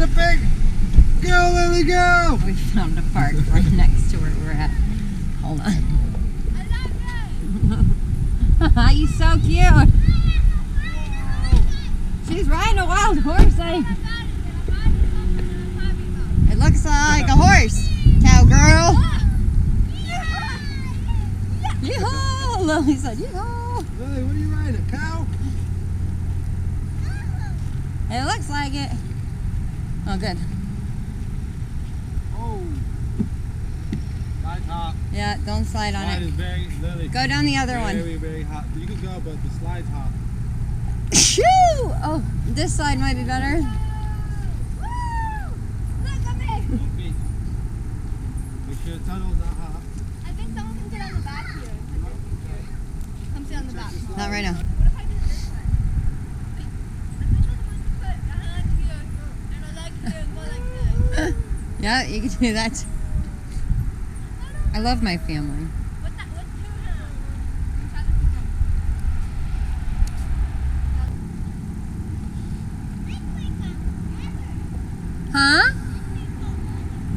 the pig! Go, Lily, go! We found a park right next to where we're at. Hold on. He's so cute. She's riding a wild horse, eh? It looks like a horse, cowgirl. Yeehaw! Lily said, yeehaw! Lily, what are you riding? A cow? It looks like it. Oh, good. Oh. Slide hot. Yeah, don't slide on Slide it. is very, Lily. Go down the other one. Very, very hot. You can go, but the slide's hot. Shoo! Oh, this side might be better. Look at me! Don't be. Make sure the tunnel's not hot. I think someone can sit on the back here. Come sit on the back. Not right now. What if I did it this way? I think I'm going to put a hand here and a leg here and go like this. Yeah, you can do that. I love my family. What's two hands? Huh?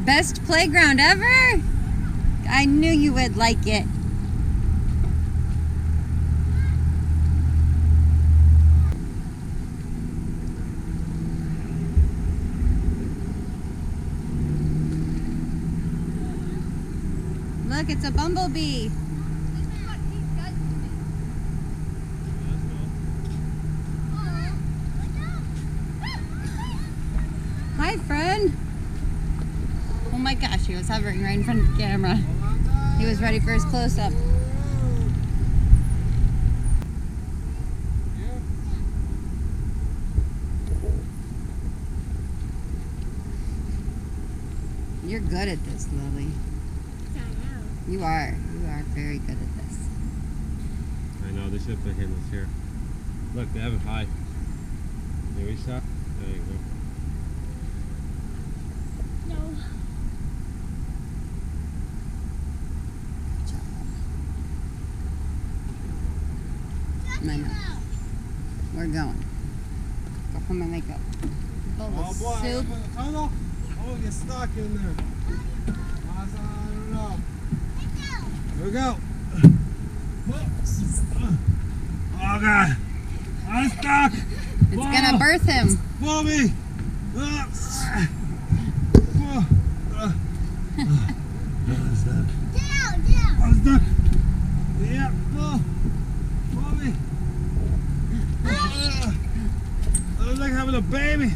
Best playground ever? I knew you would like it. Look, it's a bumblebee. This is what he does to me. Hi, friend. Oh my gosh, he was hovering right in front of the camera. He was ready for his close-up. You're good at this, Lily. You are very good at this. I know, they should put handles here. Look, they have it high. Can you reach that? There you go. No. I know. We're going. Go put my makeup. Bowl Oh of boy, soup. open the tunnel. Oh, you're stuck in there. I don't know. Here we go. Oh God. I'm stuck. It's gonna birth him. Pull me. I'm stuck. I'm stuck. Yeah, pull me. I look like having a baby.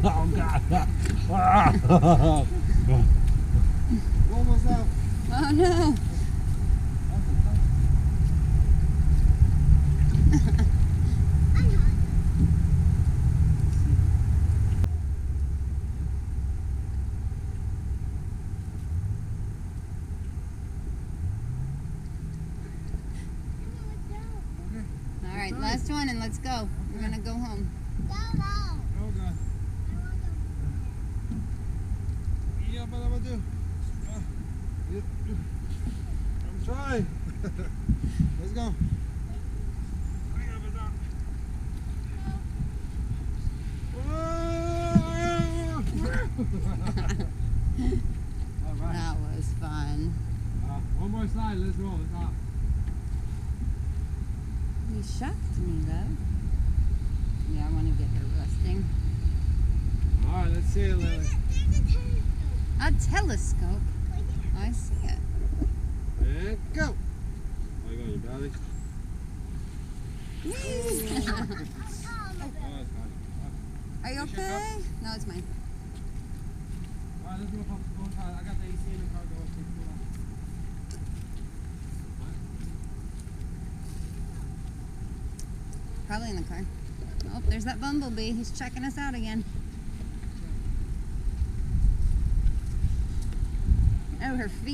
Oh God. Almost out. Oh no. All right, last one and let's go. We're gonna go home. Oh God. Yeah, what am I do? I'm trying. Let's go. All right. That was fun. One more slide. Let's roll. Let's off. You shocked me though. Yeah, I want to get her resting. All right. Let's see it, Lily. A telescope. I see it. And go. Oh, you got your belly? Oh, it's fine. Are you okay? No, it's mine. All right, let's go up. Go inside. I got the AC in the car. Go up. Probably in the car. Oh, there's that bumblebee. He's checking us out again. Oh, her feet.